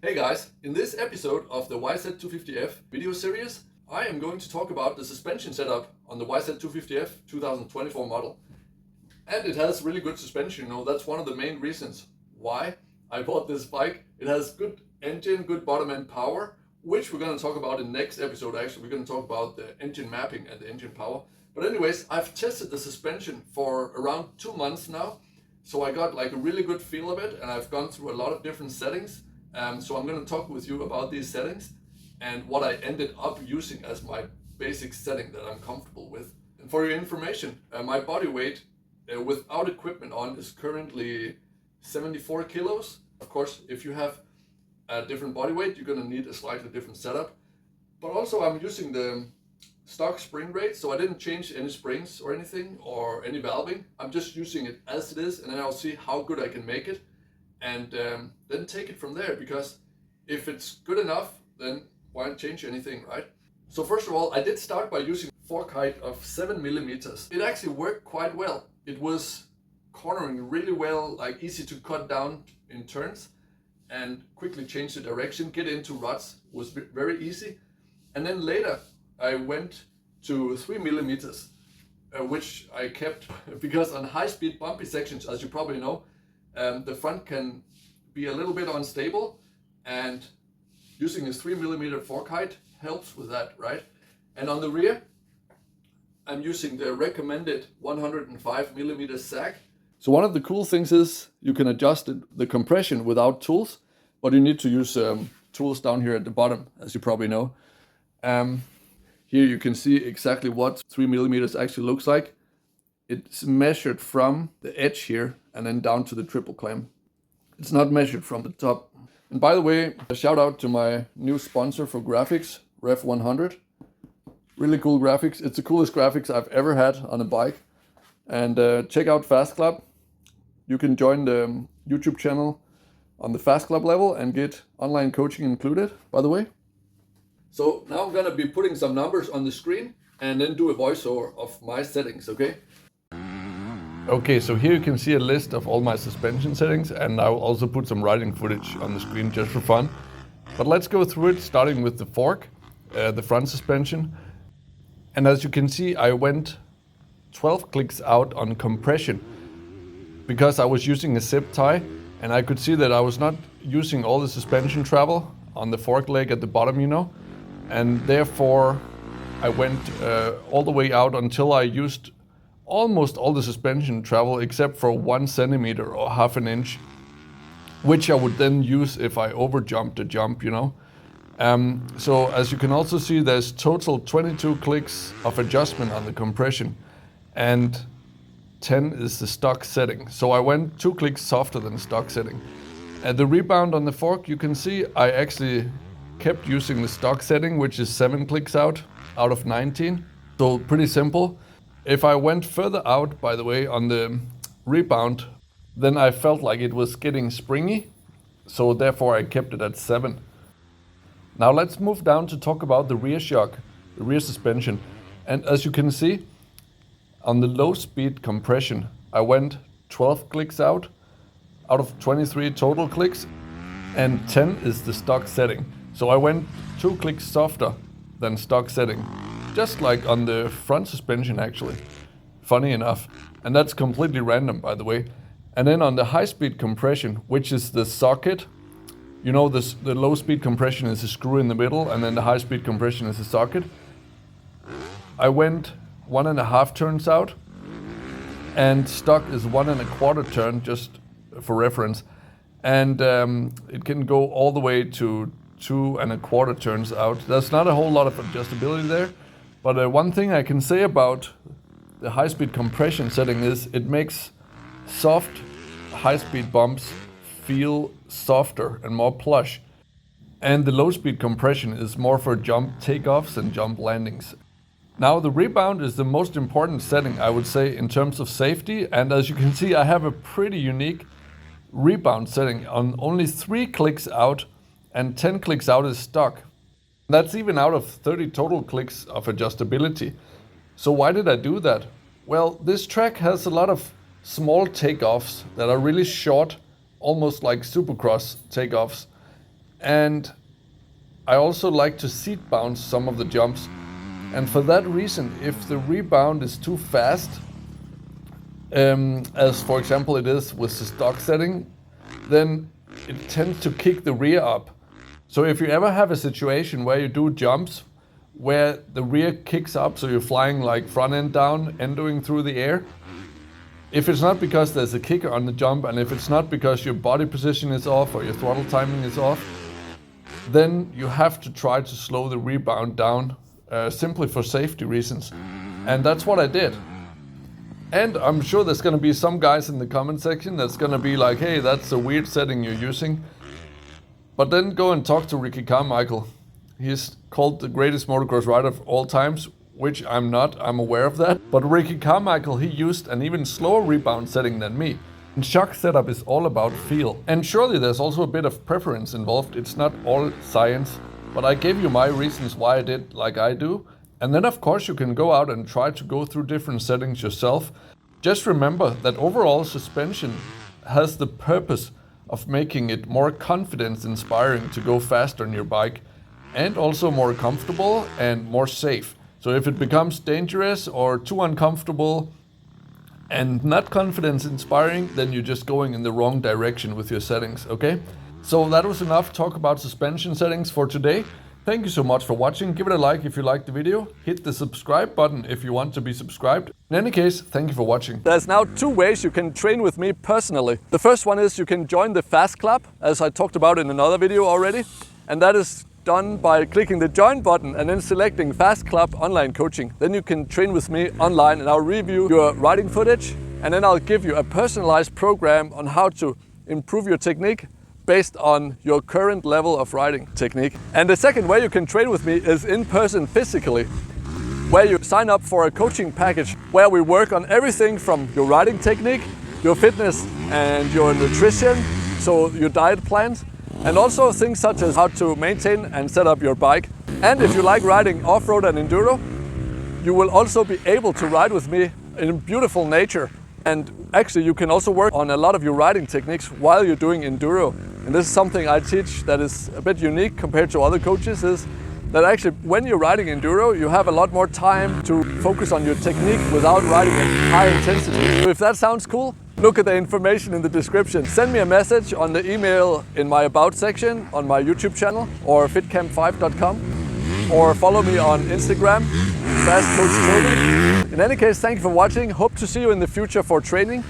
Hey guys, in this episode of the YZ250F video series, I am going to talk about the suspension setup on the YZ250F 2024 model. And it has really good suspension, that's one of the main reasons why I bought this bike. It has good engine, good bottom end power, which we're going to talk about in the next episode. Actually, we're going to talk about the engine mapping and the engine power. But anyways, I've tested the suspension for around 2 months now. So I got like a really good feel of it, and I've gone through a lot of different settings. So I'm going to talk with you about these settings and what I ended up using as my basic setting that I'm comfortable with. And for your information, my body weight without equipment on is currently 74 kilos. Of course, if you have a different body weight, you're going to need a slightly different setup. But also I'm using the stock spring rate, so I didn't change any springs or anything or any valving. I'm just using it as it is, and then I'll see how good I can make it. And then take it from there, because if it's good enough, then why not change anything, right? So first of all, I did start by using fork height of 7 millimeters. It actually worked quite well. It was cornering really well, like easy to cut down in turns and quickly change the direction. Get into ruts was very easy. And then later I went to 3 millimeters, which I kept because on high speed bumpy sections, as you probably know, the front can be a little bit unstable, and using a 3 millimeter fork height helps with that, right? And on the rear, I'm using the recommended 105 millimeter sag. So one of the cool things is you can adjust the compression without tools, but you need to use tools down here at the bottom, as you probably know. Here you can see exactly what 3 millimeters actually looks like. It's measured from the edge here and then down to the triple clamp. It's not measured from the top. And by the way, a shout out to my new sponsor for graphics, Ref 100. Really cool graphics. It's the coolest graphics I've ever had on a bike. And check out Fast Club. You can join the YouTube channel on the Fast Club level and get online coaching included, by the way. So now I'm gonna be putting some numbers on the screen and then do a voiceover of my settings, okay? Okay, so here you can see a list of all my suspension settings, and I will also put some riding footage on the screen just for fun. But let's go through it, starting with the fork, the front suspension. And as you can see, I went 12 clicks out on compression because I was using a zip tie, and I could see that I was not using all the suspension travel on the fork leg at the bottom, and therefore I went all the way out until I used almost all the suspension travel except for 1 centimeter or half an inch, which I would then use if I overjumped a jump, So as you can also see, there's total 22 clicks of adjustment on the compression, and 10 is the stock setting. So I went 2 clicks softer than stock setting. And the rebound on the fork, you can see I actually kept using the stock setting, which is 7 clicks out of 19. So pretty simple. If I went further out, by the way, on the rebound, then I felt like it was getting springy. So therefore I kept it at 7. Now let's move down to talk about the rear shock, the rear suspension. And as you can see, on the low speed compression, I went 12 clicks out of 23 total clicks, and 10 is the stock setting. So I went 2 clicks softer than stock setting, just like on the front suspension actually, funny enough. And that's completely random, by the way. And then on the high speed compression, which is the socket, the low speed compression is a screw in the middle, and then the high speed compression is a socket. I went 1.5 turns out, and stock is 1.25 turn, just for reference. And it can go all the way to 2.25 turns out. There's not a whole lot of adjustability there, but one thing I can say about the high-speed compression setting is it makes soft high-speed bumps feel softer and more plush, and the low-speed compression is more for jump takeoffs and jump landings. Now the rebound is the most important setting, I would say, in terms of safety, and as you can see, I have a pretty unique rebound setting on only 3 clicks out, and 10 clicks out is stock. That's even out of 30 total clicks of adjustability. So why did I do that? Well, this track has a lot of small takeoffs that are really short, almost like supercross takeoffs. And I also like to seat bounce some of the jumps. And for that reason, if the rebound is too fast, as for example it is with the stock setting, then it tends to kick the rear up. So if you ever have a situation where you do jumps where the rear kicks up, so you're flying like front end down, endoing through the air, if it's not because there's a kicker on the jump, and if it's not because your body position is off or your throttle timing is off, then you have to try to slow the rebound down, simply for safety reasons. And that's what I did. And I'm sure there's going to be some guys in the comment section that's going to be like, hey, that's a weird setting you're using. But then go and talk to Ricky Carmichael. He's called the greatest motocross rider of all times, which I'm not, I'm aware of that. But Ricky Carmichael, he used an even slower rebound setting than me. And shock setup is all about feel. And surely there's also a bit of preference involved. It's not all science. But I gave you my reasons why I did like I do. And then of course you can go out and try to go through different settings yourself. Just remember that overall suspension has the purpose of making it more confidence inspiring to go faster on your bike, and also more comfortable and more safe. So if it becomes dangerous or too uncomfortable and not confidence inspiring, then you're just going in the wrong direction with your settings, okay? So that was enough talk about suspension settings for today. Thank you so much for watching. Give it a like if you liked the video. Hit the subscribe button if you want to be subscribed. In any case, thank you for watching. There's now 2 ways you can train with me personally. The first one is you can join the Fast Club, as I talked about in another video already. And that is done by clicking the join button and then selecting Fast Club Online Coaching. Then you can train with me online and I'll review your riding footage, and then I'll give you a personalized program on how to improve your technique based on your current level of riding technique. And the second way you can train with me is in person physically, where you sign up for a coaching package where we work on everything from your riding technique, your fitness and your nutrition, so your diet plans, and also things such as how to maintain and set up your bike. And if you like riding off-road and enduro, you will also be able to ride with me in beautiful nature. And actually you can also work on a lot of your riding techniques while you're doing enduro. And this is something I teach that is a bit unique compared to other coaches, is that actually when you're riding enduro, you have a lot more time to focus on your technique without riding at high intensity. So if that sounds cool, look at the information in the description. Send me a message on the email in my About section on my YouTube channel or fitcamp5.com, or follow me on Instagram, FastCoachToby. In any case, thank you for watching. Hope to see you in the future for training,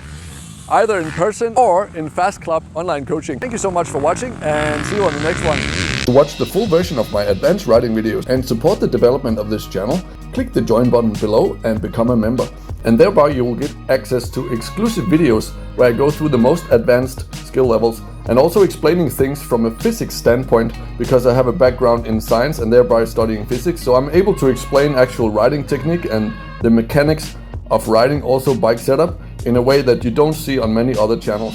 either in person or in Fast Club Online Coaching. Thank you so much for watching, and see you on the next one. To watch the full version of my advanced riding videos and support the development of this channel, click the join button below and become a member. And thereby you will get access to exclusive videos where I go through the most advanced skill levels, and also explaining things from a physics standpoint, because I have a background in science and thereby studying physics. So I'm able to explain actual riding technique and the mechanics of riding, also bike setup, in a way that you don't see on many other channels.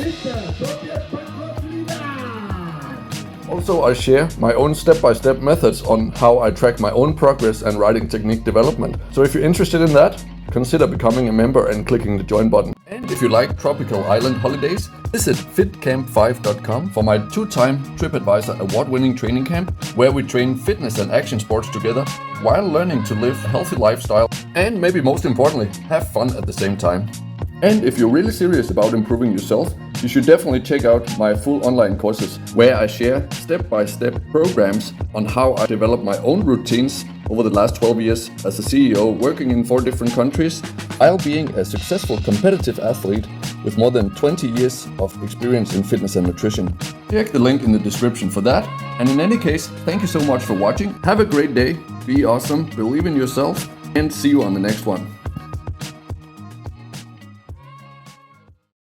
Also, I share my own step-by-step methods on how I track my own progress and riding technique development. So if you're interested in that, consider becoming a member and clicking the join button. And if you like tropical island holidays, visit fitcamp5.com for my 2-time TripAdvisor award-winning training camp, where we train fitness and action sports together while learning to live a healthy lifestyle and, maybe most importantly, have fun at the same time. And if you're really serious about improving yourself, you should definitely check out my full online courses, where I share step-by-step programs on how I developed my own routines over the last 12 years as a CEO, working in 4 different countries, while being a successful competitive athlete with more than 20 years of experience in fitness and nutrition. Check the link in the description for that. And in any case, thank you so much for watching. Have a great day, be awesome, believe in yourself, and see you on the next one.